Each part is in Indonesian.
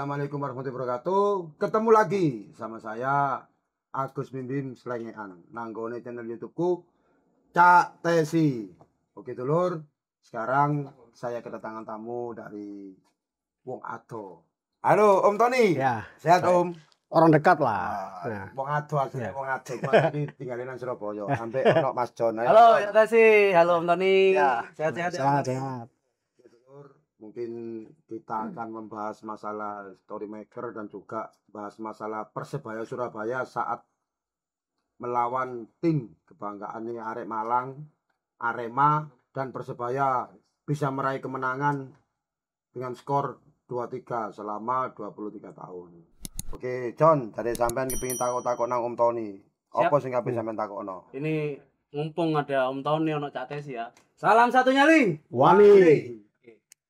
Assalamualaikum warahmatullahi wabarakatuh. Ketemu lagi sama saya Agus Bimbim Slengean. Nanggone channel YouTubeku Cak Tesi. Oke dulur, sekarang saya kedatangan tamu dari Wong Ado. Halo Om Tony. Ya, sehat Om? orang dekat lah. Wong Ado asline Ya. Wong Ado. Tadi tinggalin nang Surabaya. Sampai ono Mas Jon. Halo, Cak Tesi. Halo Om Tony. Ya. Sehat-sehat ya. Sehat. Mungkin kita akan membahas masalah Storymaker dan juga bahas masalah Persebaya Surabaya saat melawan tim kebanggaan ini Arek Malang, Arema, dan Persebaya bisa meraih kemenangan dengan skor 2-3 selama 23 tahun. Oke, John, tadi sampean kepengin takok-takok nang Om Tony. Apa sing kabeh sampean takokno? Ini mumpung ada Om Tony ono Cak Tesi ya. Salam satu nyali. Wali.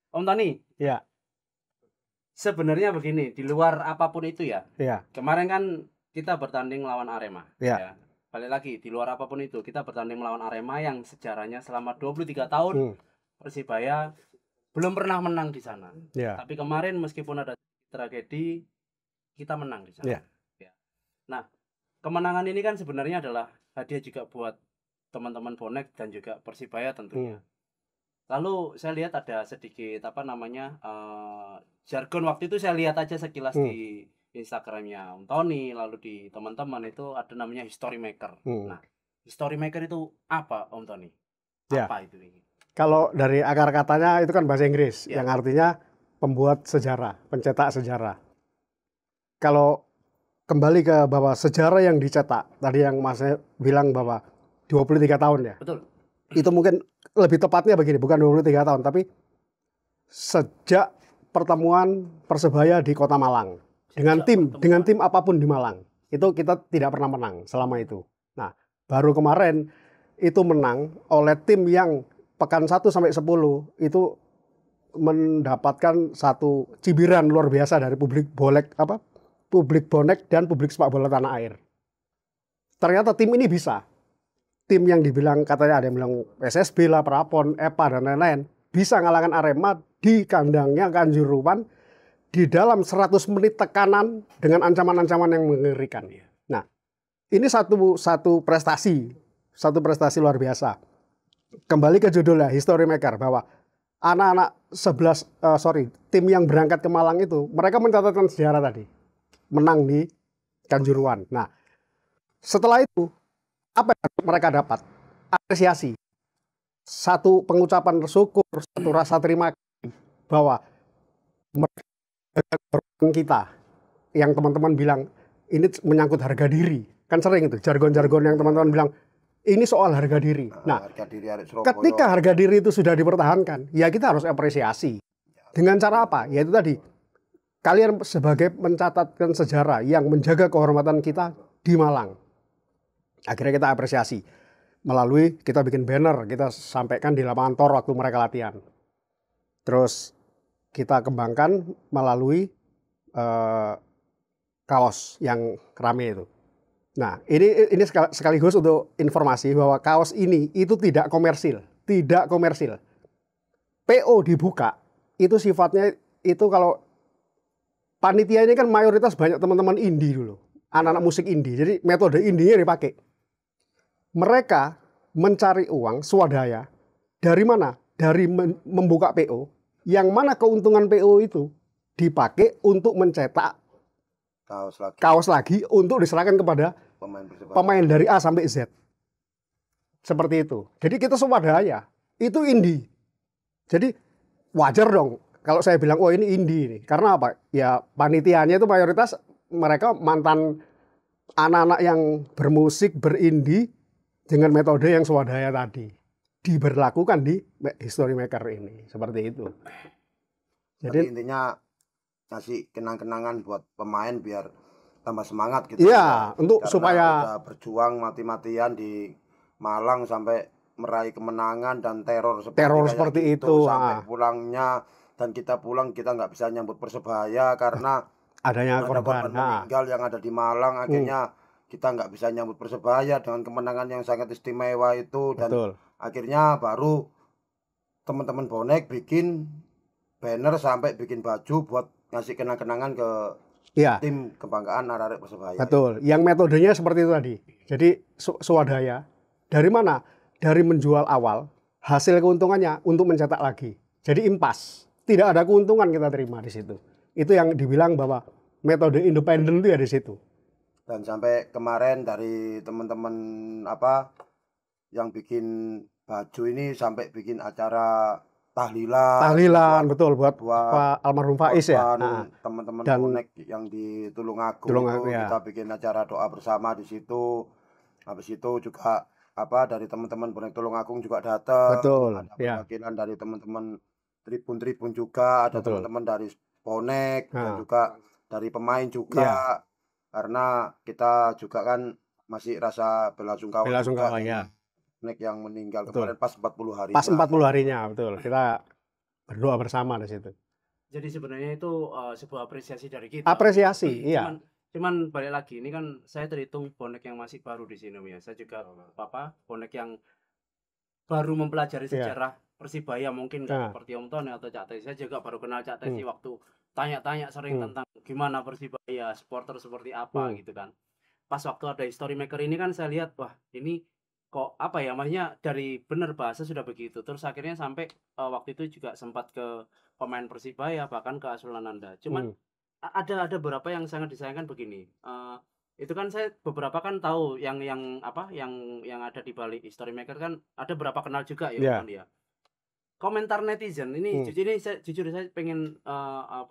Om Tony. Ya. Sebenarnya begini, di luar apapun itu ya. Ya. Kemarin kan kita bertanding lawan Arema. Ya. Balik lagi, di luar apapun itu kita bertanding melawan Arema yang sejarahnya selama 23 tahun Persibaya belum pernah menang di sana. Ya. Tapi kemarin meskipun ada tragedi, kita menang di sana. Ya. Ya. Nah, kemenangan ini kan sebenarnya adalah hadiah juga buat teman-teman bonek dan juga Persibaya tentunya. Lalu saya lihat ada sedikit jargon waktu itu saya lihat aja sekilas di Instagramnya Om Tony, lalu di teman-teman itu ada namanya history maker. Nah, history maker itu apa Om Tony? Ya. Apa itu ini? Kalau dari akar katanya itu kan bahasa Inggris Ya. yang artinya pembuat sejarah, pencetak sejarah. Kalau kembali ke bahwa sejarah yang dicetak, tadi yang Mas bilang bahwa 23 tahun ya. Betul. Itu mungkin lebih tepatnya begini, bukan 23 tahun, tapi sejak pertemuan Persebaya di Kota Malang dengan tim apapun di Malang, itu kita tidak pernah menang selama itu. Nah, baru kemarin itu menang oleh tim yang pekan 1 sampai 10 itu mendapatkan satu cibiran luar biasa dari publik bonek dan publik sepak bola tanah air. Ternyata tim ini bisa. Tim yang dibilang katanya ada yang bilang SSB lah, Prapon, EPA dan lain-lain bisa ngalahkan Arema di kandangnya Kanjuruhan di dalam 100 menit tekanan dengan ancaman-ancaman yang mengerikan. Nah, ini satu prestasi luar biasa. Kembali ke judulnya History Maker, bahwa anak-anak tim yang berangkat ke Malang itu mereka mencatatkan sejarah tadi, menang di Kanjuruhan. Nah, setelah itu apa yang mereka dapat? Apresiasi. Satu pengucapan syukur, satu rasa terima kasih bahwa kita yang teman-teman bilang ini menyangkut harga diri. Kan sering itu jargon-jargon yang teman-teman bilang ini soal harga diri. Nah, ketika harga diri itu sudah dipertahankan, ya kita harus apresiasi. Dengan cara apa? Yaitu tadi, kalian sebagai mencatatkan sejarah yang menjaga kehormatan kita di Malang. Akhirnya kita apresiasi melalui kita bikin banner, kita sampaikan di lapangan tor waktu mereka latihan. Terus kita kembangkan melalui kaos yang rame itu. Nah, ini sekaligus untuk informasi bahwa kaos ini itu tidak komersil. PO dibuka itu sifatnya itu kalau panitia ini kan mayoritas banyak teman-teman indie dulu, anak-anak musik indie. Jadi metode indie-nya dipakai. Mereka mencari uang swadaya dari mana? Dari membuka PO, yang mana keuntungan PO itu dipakai untuk mencetak kaos lagi untuk diserahkan kepada pemain dari A sampai Z. Seperti itu. Jadi kita swadaya, itu indie. Jadi wajar dong kalau saya bilang, oh ini indie ini. Karena apa? Ya panitianya itu mayoritas mereka mantan anak-anak yang bermusik, berindie, dengan metode yang swadaya tadi diberlakukan di History Maker ini seperti itu. Jadi intinya ngasih kenang-kenangan buat pemain biar tambah semangat gitu. Iya, untuk supaya udah berjuang mati-matian di Malang sampai meraih kemenangan dan teror seperti itu sampai pulangnya, dan kita pulang kita nggak bisa nyambut Persebaya karena adanya korban meninggal yang ada di Malang. Akhirnya kita nggak bisa nyambut Persebaya dengan kemenangan yang sangat istimewa itu. Dan akhirnya baru teman-teman bonek bikin banner sampai bikin baju buat ngasih kenang-kenangan ke Iya, tim kebanggaan arek Persebaya. betul. Yang metodenya seperti itu tadi. Jadi swadaya. Dari mana? Dari menjual awal, hasil keuntungannya untuk mencetak lagi. Jadi impas. Tidak ada keuntungan kita terima di situ. Itu yang dibilang bahwa metode independen itu ya di situ. Dan sampai kemarin dari teman-teman apa yang bikin baju ini sampai bikin acara Tahlilan betul buat buat Pak almarhum Faiz ya. korban, teman-teman Dan bonek yang di Tulungagung Tulungagung, itu ya. kita bikin acara doa bersama di situ. Habis itu juga apa dari teman-teman bonek Tulungagung juga datang. Betul, Ada ya. perwakilan dari teman-teman tribun-tribun juga, ada Betul. teman-teman dari bonek dan Nah. juga dari pemain juga. Karena kita juga kan masih rasa belasungkawa Bela juga sungkawa ya. bonek yang meninggal Betul. kemarin pas 40 hari. Pas 40 harinya, betul. Kita berdoa bersama di situ. Jadi sebenarnya itu sebuah apresiasi dari kita. Apresiasi, iya. Cuman balik lagi, ini kan saya terhitung bonek yang masih baru di sini ya. Saya juga bonek yang baru mempelajari sejarah Persibaya, mungkin nggak seperti Om Tony atau Cak Tesi. Saya juga baru kenal Cak Tesi waktu tanya-tanya sering tentang gimana Persibaya, supporter seperti apa gitu kan. Pas waktu ada History Maker ini kan saya lihat, wah ini kok apa ya, maksudnya dari bener bahasa sudah begitu. Terus akhirnya sampai waktu itu juga sempat ke pemain Persibaya, bahkan ke Asulananda. Cuman ada beberapa yang sangat disayangkan begini. Itu kan saya beberapa kan tahu yang ada di balik History Maker kan ada beberapa kenal juga ya kan dia. Komentar netizen ini jujur saya pengen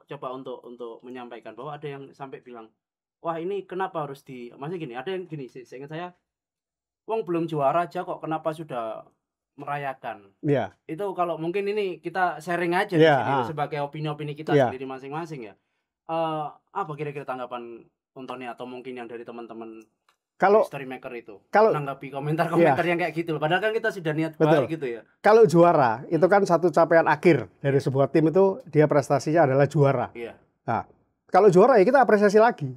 coba untuk menyampaikan bahwa ada yang sampai bilang, wah ini kenapa harus maksudnya gini, ada yang gini, seingat saya, wong belum juara aja kok kenapa sudah merayakan. Iya. Itu kalau mungkin ini kita sharing aja di sini sebagai opini-opini kita sendiri masing-masing ya. Apa kira-kira tanggapan Untoni atau mungkin yang dari teman-teman History Maker itu menanggapi komentar-komentar yang kayak gitu. Padahal kan kita sudah niat baik gitu ya. Kalau juara itu kan satu capaian akhir dari sebuah tim, itu dia prestasinya adalah juara. Iya. Nah, kalau juara ya kita apresiasi lagi.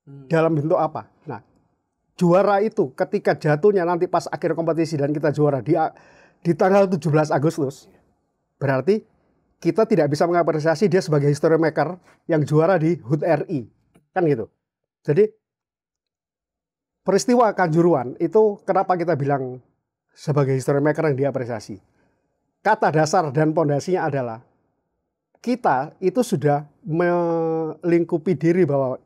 Dalam bentuk apa? Nah, juara itu ketika jatuhnya nanti pas akhir kompetisi dan kita juara di tanggal 17 Agustus, berarti kita tidak bisa mengapresiasi dia sebagai History Maker yang juara di HUT RI. Kan gitu. Jadi peristiwa Kanjuruhan itu kenapa kita bilang sebagai History Maker yang diapresiasi? Kata dasar dan pondasinya adalah kita itu sudah melingkupi diri bahwa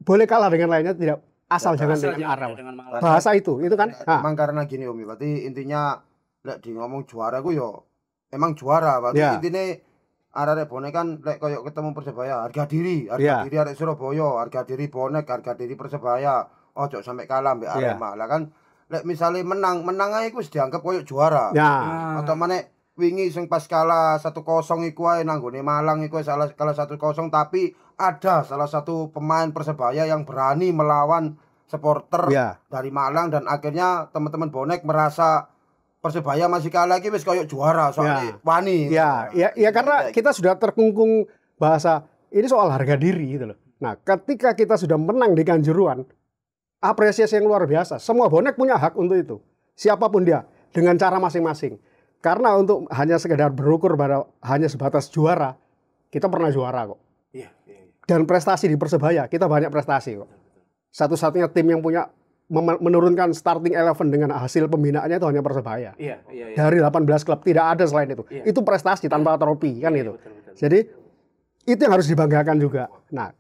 boleh kalah dengan lainnya, tidak asal jangan dengan arah. Bahasa itu kan. Emang karena gini Om, berarti intinya lek di ngomong juara ku yo emang juara, berarti intinya arek bonek kan lek koyo ketemu Persebaya, harga diri arek Surabaya, harga diri bonek, harga diri Persebaya. Ojo sampai kalah mbek Arema. Lah kan lek misale menang ae wis dianggap koyo juara. Atau meneh wingi sing pas kalah 1-0 iku ae nang gone Malang iku kalah 1-0, tapi ada salah satu pemain Persebaya yang berani melawan supporter dari Malang dan akhirnya teman-teman bonek merasa Persebaya masih kalah lagi wis koyo juara soalnya wani. Ya karena kita sudah terkungkung bahasa ini soal harga diri gitu loh. Nah, ketika kita sudah menang di Kanjuruhan, apresiasi yang luar biasa. Semua bonek punya hak untuk itu. Siapapun dia dengan cara masing-masing. Karena untuk hanya sekedar berukur pada hanya sebatas juara, kita pernah juara kok. Iya. Dan prestasi di Persebaya, kita banyak prestasi kok. Satu-satunya tim yang punya menurunkan starting 11 dengan hasil pembinaannya itu hanya Persebaya. Iya. Dari 18 klub tidak ada selain itu. Itu prestasi tanpa trofi kan itu. Betul. Jadi itu yang harus dibanggakan juga. Nah,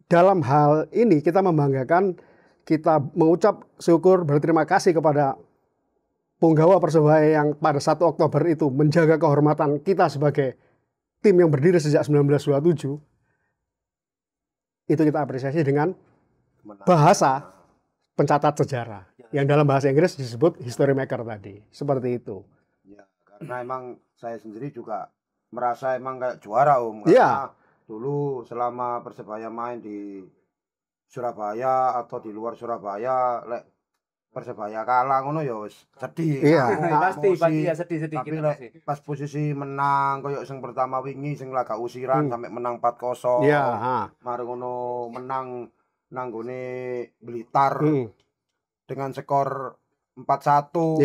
dalam hal ini kita membanggakan, kita mengucap syukur, berterima kasih kepada punggawa Persebaya yang pada 1 Oktober itu menjaga kehormatan kita sebagai tim yang berdiri sejak 1927. Itu kita apresiasi dengan bahasa pencatat sejarah yang dalam bahasa Inggris disebut History Maker tadi. Seperti itu. Ya, karena emang saya sendiri juga merasa emang kayak juara Om. Karena dulu selama Persebaya main di Surabaya atau di luar Surabaya, lek Persebaya kalah ngono ya sedih. Pasti ya sedih tapi lek pas posisi menang koyo sing pertama wingi sing laga usiran sampai menang 4-0. Mari ngono menang nanggone Blitar dengan skor 4-1.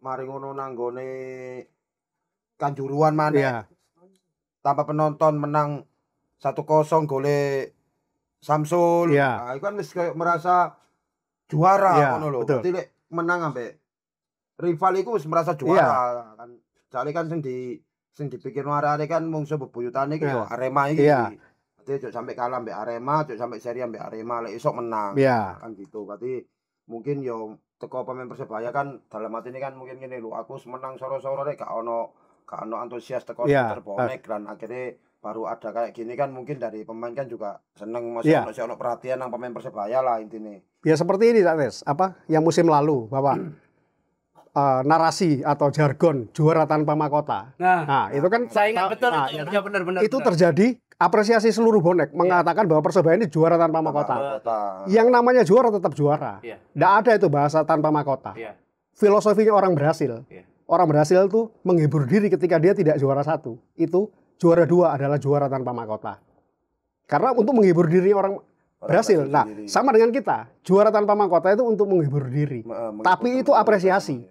Mari ngono nanggone Kanjuruhan maneh tanpa penonton menang 1-0 gole Samsul. Iya. Nah, itu kan wis kayak merasa juara Iya, ngono lho. betul. Berarti lek menang ambek rival iku wis merasa juara kan. Jare kan sing dipikirno arek-arek kan musuh bebuyutane iki yo Iya. Arema iki. Iya. Berarti ojo sampai kalah ambek Arema, ojo sampai seri ambek Arema, lek esok menang. Iya. Kan gitu. Berarti mungkin yo teko pemain Persebaya kan dalam hati ini kan mungkin gini lho, aku menang soro-soro rek gak ono antusias teko Iya. bonek dan akhirnya baru ada kayak gini kan mungkin dari pemain kan juga seneng masih ono perhatian nang pemain Persebaya lah intinya. Ya seperti ini Cak Tes, apa yang musim lalu bahwa narasi atau jargon juara tanpa mahkota. Nah, itu kan saya ingat betul itu. Ya benar-benar. Itu terjadi apresiasi seluruh bonek mengatakan bahwa Persebaya ini juara tanpa mahkota. Yang namanya juara tetap juara. Nggak ada itu bahasa tanpa mahkota. Filosofinya orang berhasil. Orang berhasil itu menghibur diri ketika dia tidak juara 1. Itu juara 2 adalah juara tanpa mahkota. Karena untuk menghibur diri orang berhasil. Nah, sama dengan kita. Juara tanpa mahkota itu untuk menghibur diri. Tapi itu apresiasi.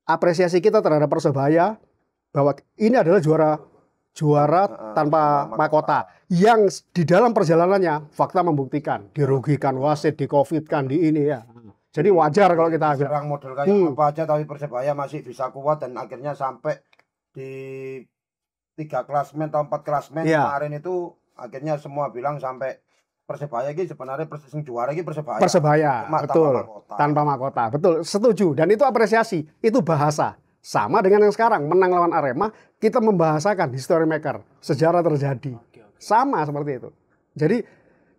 Apresiasi kita terhadap Persebaya bahwa ini adalah juara tanpa mahkota yang di dalam perjalanannya fakta membuktikan dirugikan wasit, di-covidkan di ini ya. Jadi wajar kalau kita serang model kayak apa aja tapi Persebaya masih bisa kuat dan akhirnya sampai di 3 klasmen atau 4 klasmen kemarin itu akhirnya semua bilang sampai Persebaya ini sebenarnya juara ini Persebaya. Betul. Tanpa mahkota. Betul, setuju. Dan itu apresiasi, itu bahasa. Sama dengan yang sekarang, menang lawan Arema, kita membahasakan history maker, sejarah terjadi. Sama seperti itu. Jadi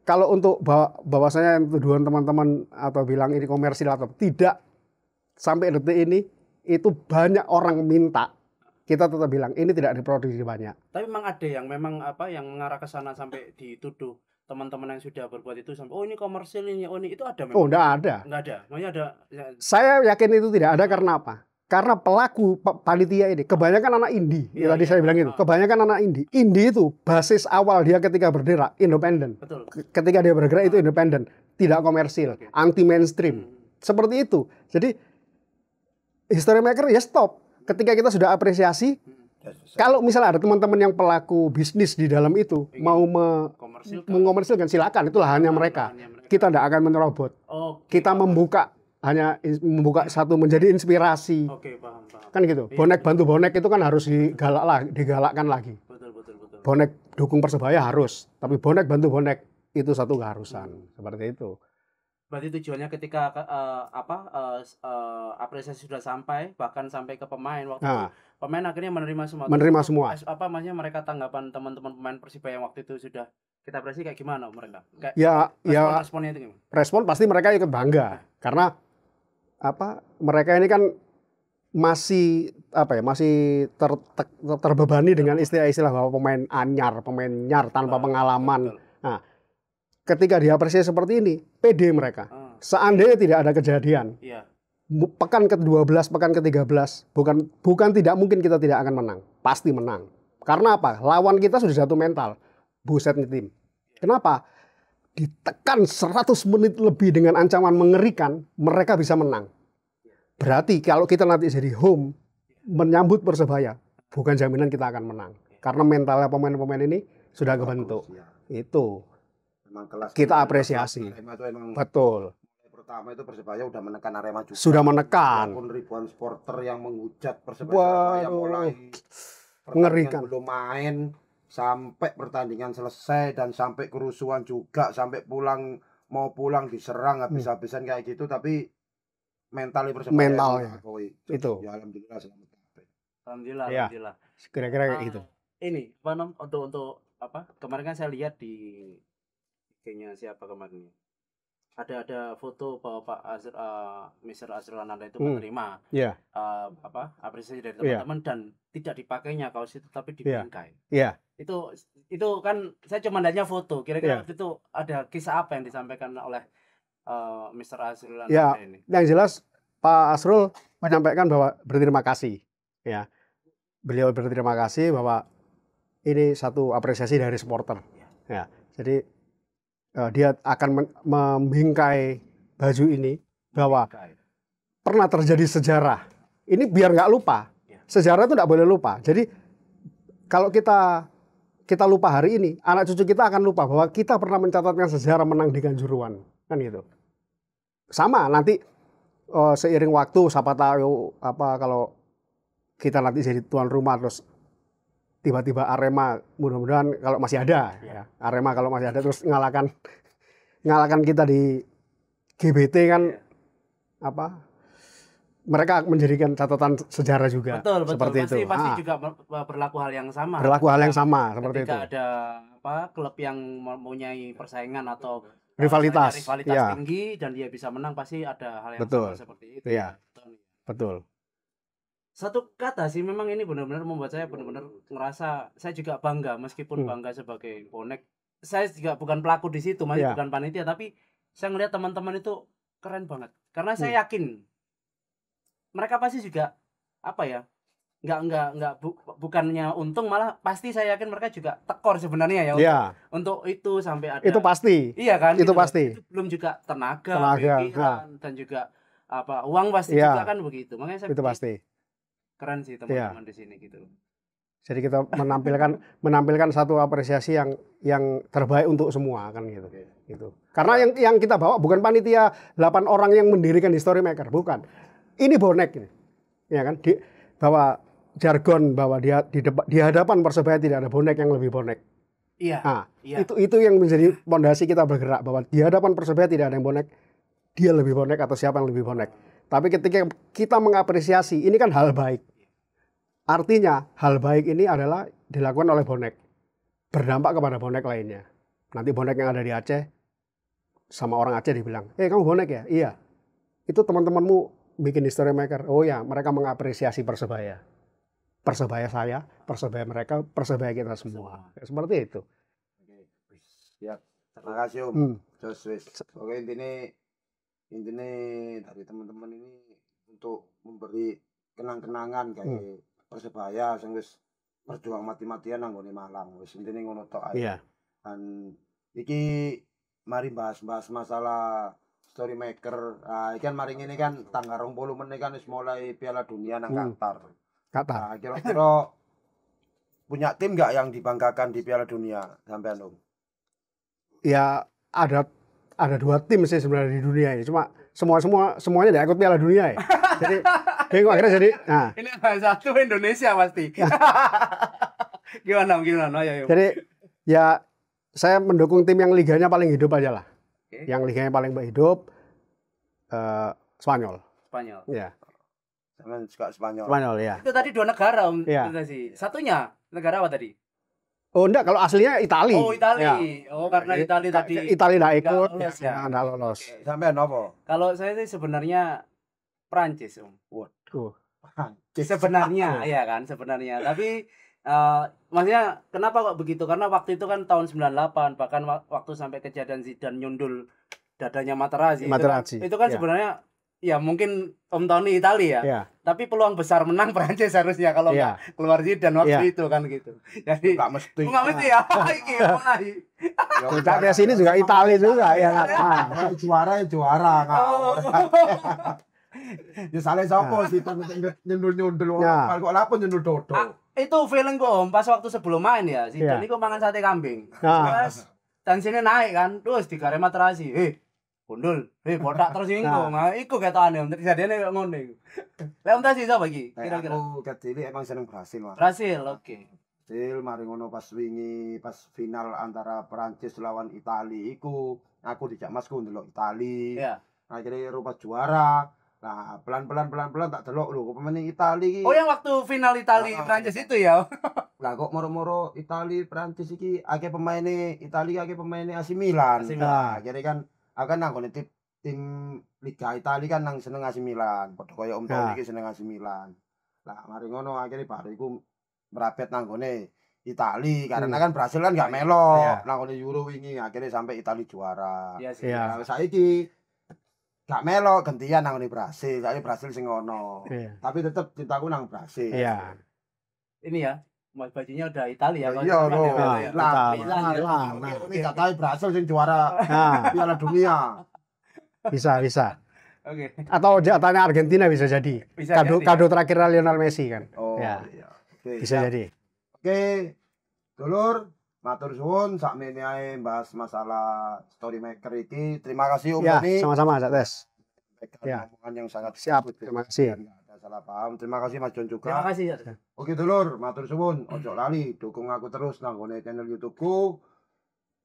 kalau untuk bahwasanya tuduhan teman-teman atau bilang ini komersil atau tidak, sampai detik ini itu banyak orang minta. Kita tetap bilang ini tidak diproduksi banyak. Tapi memang ada yang memang yang mengarah ke sana sampai dituduh teman-teman yang sudah berbuat itu sampai ini komersil ini itu ada memang. Enggak ada. Enggak ada. Maksudnya ada. Saya yakin itu tidak ada karena apa? Karena pelaku panitia ini kebanyakan anak indie. Tadi saya bilang itu, kebanyakan anak indie. Indie itu basis awal dia ketika bergerak independen. Betul. Ketika dia bergerak itu independen, tidak komersil, anti mainstream. Seperti itu. Jadi history maker ya stop. Ketika kita sudah apresiasi, kalau misalnya ada teman-teman yang pelaku bisnis di dalam itu mau mengomersilkan, silakan, itulah hanya mereka. Kita tidak akan menerobot. Kita membuka satu menjadi inspirasi. Paham. Kan gitu. Bonek bantu bonek itu kan harus digalakkan lagi. Betul. Bonek dukung Persebaya harus, tapi bonek bantu bonek itu satu keharusan. Seperti itu. Berarti tujuannya ketika apresiasi sudah sampai bahkan sampai ke pemain waktu itu pemain akhirnya menerima semua. Apa maksudnya mereka tanggapan teman-teman pemain Persibaya waktu itu sudah kita apresiasi kayak gimana mereka? Responnya itu gimana? Respon pasti mereka ikut bangga karena mereka ini kan masih terbebani dengan istilah-istilah bahwa pemain nyar tanpa pengalaman. Nah, ketika diapresiasi seperti ini, pede mereka. Seandainya tidak ada kejadian, pekan ke-12, pekan ke-13, bukan tidak mungkin kita tidak akan menang. Pasti menang. Karena apa? Lawan kita sudah jatuh mental. Buset nih tim. Kenapa? Ditekan 100 menit lebih dengan ancaman mengerikan, mereka bisa menang. Berarti kalau kita nanti jadi home, menyambut Persebaya, bukan jaminan kita akan menang. Karena mentalnya pemain-pemain ini sudah kebentuk. Itu. Kita apresiasi. Betul. Pertama itu Persebaya udah menekan Arema juga. Sudah menekan. Walaupun ribuan supporter yang menghujat Persebaya mulai mengerikan. Belum main sampai pertandingan selesai dan sampai kerusuhan juga, sampai mau pulang diserang habis-habisan kayak gitu, tapi mentalnya Persebaya itu. Ya alhamdulillah selamat. Alhamdulillah. Kira-kira kayak gitu. Ini untuk kemarin kan saya lihat di kayaknya siapa kemarin ada foto bahwa Pak Mr. Azrul Ananda itu menerima apresiasi dari teman-teman dan tidak dipakainya kaos itu tapi dibingkai. Itu kan saya cuma lihatnya foto. Kira-kira waktu itu ada kisah apa yang disampaikan oleh Mr. Azrul Ananda ini? Yang jelas Pak Azrul menyampaikan bahwa berterima kasih. Ya, beliau berterima kasih bahwa ini satu apresiasi dari supporter. Ya, jadi dia akan membingkai baju ini bahwa pernah terjadi sejarah. Ini biar nggak lupa. Sejarah itu nggak boleh lupa. Jadi kalau kita kita lupa hari ini, anak cucu kita akan lupa bahwa kita pernah mencatatkan sejarah menang di Kanjuruhan, kan gitu. Sama nanti seiring waktu, siapa tahu kalau kita nanti jadi tuan rumah terus tiba-tiba Arema, mudah-mudahan kalau masih ada, ya. Arema kalau masih ada terus ngalahkan kita di GBT kan mereka menjadikan catatan sejarah juga. Betul, seperti pasti, itu. pasti juga berlaku hal yang sama. Berlaku hal yang sama seperti itu. Ketika ada klub yang mempunyai persaingan atau rivalitas ya. tinggi dan dia bisa menang, pasti ada hal yang betul. sama seperti itu. Iya. Betul. Satu kata sih, memang ini benar-benar membuat saya benar-benar ngerasa saya juga bangga, meskipun bangga sebagai bonek. Saya juga bukan pelaku di situ, masih bukan panitia, tapi saya ngelihat teman-teman itu keren banget. Karena saya yakin mereka pasti juga bukannya untung, malah pasti saya yakin mereka juga tekor sebenarnya ya untuk itu sampai ada. Itu pasti. Iya kan? Itu gitu. pasti. Itu belum juga tenaga pikiran, dan juga uang pasti juga kan begitu. Makanya saya itu pasti. Keren sih teman-teman di sini gitu. Jadi kita menampilkan satu apresiasi yang terbaik untuk semua kan gitu. Gitu. Karena yang kita bawa bukan panitia 8 orang yang mendirikan History Maker, bukan. Ini bonek ini. Ya kan? Bahwa jargon bahwa di hadapan Persebaya tidak ada bonek yang lebih bonek. Iya. Nah, itu yang menjadi pondasi kita bergerak, bahwa di hadapan Persebaya tidak ada yang bonek, dia lebih bonek atau siapa yang lebih bonek. Tapi ketika kita mengapresiasi, ini kan hal baik. Artinya hal baik ini adalah dilakukan oleh bonek, berdampak kepada bonek lainnya. Nanti bonek yang ada di Aceh sama orang Aceh dibilang, kamu bonek ya? Iya. Itu teman-temanmu bikin History Maker. Oh ya, mereka mengapresiasi Persebaya. Persebaya saya, Persebaya mereka, Persebaya kita semua. Seperti itu. Siap. Terima kasih Om. Oke, intinya dari teman-teman ini untuk memberi kenang-kenangan kayak Persebaya sing wis berjuang mati-matian nang nggone Malang. Wis intine ngono tok ae. Iya. Dan iki mari bahas-bahas masalah Story Maker. Ikan mari ini kan tanggal 20 menit kan wis mulai Piala Dunia nang Qatar. Qatar. Kira-kira punya tim nggak yang dibanggakan di Piala Dunia sampean Om? Ya ada 2 tim sih sebenarnya di dunia ini. Cuma semuanya tidak ikut Piala Dunia ya. Jadi bingung akhirnya jadi. Nah. Ini satu Indonesia pasti. Gimana? Ayo. Jadi ya saya mendukung tim yang liganya paling hidup aja lah. Yang liganya paling hidup Spanyol. Ya. Jangan suka Spanyol. Spanyol ya. Itu tadi 2 negara Om. Ya. Satunya negara apa tadi? Oh enggak, kalau aslinya Itali. Oh Itali. Ya. Oh karena Itali tadi. Itali enggak ikut. Enggak lolos. Sampean apa? Kalau saya sih sebenarnya Prancis Om. Waduh. Sebenarnya ya kan sebenarnya. Tapi maksudnya kenapa kok begitu? Karena waktu itu kan tahun 98, bahkan waktu sampai kejadian Zidane nyundul dadanya Materazzi. Itu kan sebenarnya ya mungkin Om Tony Itali ya. Tapi peluang besar menang Prancis harusnya kalau nggak keluar Zidane waktu itu kan gitu. Jadi nggak mesti ya. Iki mulai. Dari sini juga Itali juga ya. Juara ya salah sapa sih nyundul kok lapun nyundul dodo. Itu feeling kok Om pas waktu sebelum main ya. Zidane iku mangan sate kambing. Terus tensinya naik kan. Terus digare Materazzi. Gundul, botak terus ingko. Nah, iku ketokane Om. Kejadiane kok ngono iku. Lah Om tadi sapa iki? Kira-kira. Aku kecil emang seneng Brasil, Mas. Brasil, oke. Brasil mari ngono pas final antara Prancis lawan Itali iku aku dijak Masku ndelok Itali. Iya. Akhirnya Eropa juara. Nah, pelan-pelan tak delok lho pemain Itali iki. Oh, yang waktu final Itali Prancis itu ya. Lah kok moro-moro Itali Prancis iki akeh pemaine Itali akeh pemaine AC Milan. Nah, akhirnya kan akan nang tim Liga Italia kan nang seneng AC Milan, padha kaya Om Tony iki seneng AC Milan. Lah mari ngono akhirnya baru iku merapet nang gone Italia karena kan Brasil kan gak melo nang gone Euro wingi akhirnya sampai Italia juara. Iya. Nah, saiki gak melo gantian nang gone Brasil, saiki Brasil sing ono. Tapi tetep cintaku nang Brasil. Iya. Ini ya Mas bajunya udah Italia kan? Iya loh. Ini katanya Brasil sing juara Piala Dunia. Bisa. Oke. Atau jatahnya Argentina bisa jadi. Kado terakhir Lionel Messi kan. Oh iya. Bisa jadi. Oke. Dulur, Matur suwun sakmene ae bahas masalah story maker iki. Terima kasih Om Ya, Tony. sama-sama Cak Tes. Ya. Omongan yang sangat Siap, bagus, terima kasih. biar nggak ada salah paham. Terima kasih Mas Jon juga. Terima kasih ya. Oke dulur, matur suwun. Ojo lali dukung aku terus nang ngone channel YouTube-ku.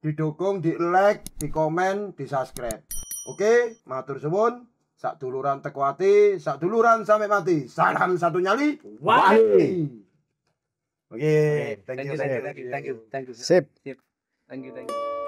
Didukung, di like, di komen, di subscribe. Oke, matur suwun. Sak duluran teko ati, sak duluran sampai mati. Salam satu nyali. Wali. Oke, thank you. Thank you. Sip. Thank you.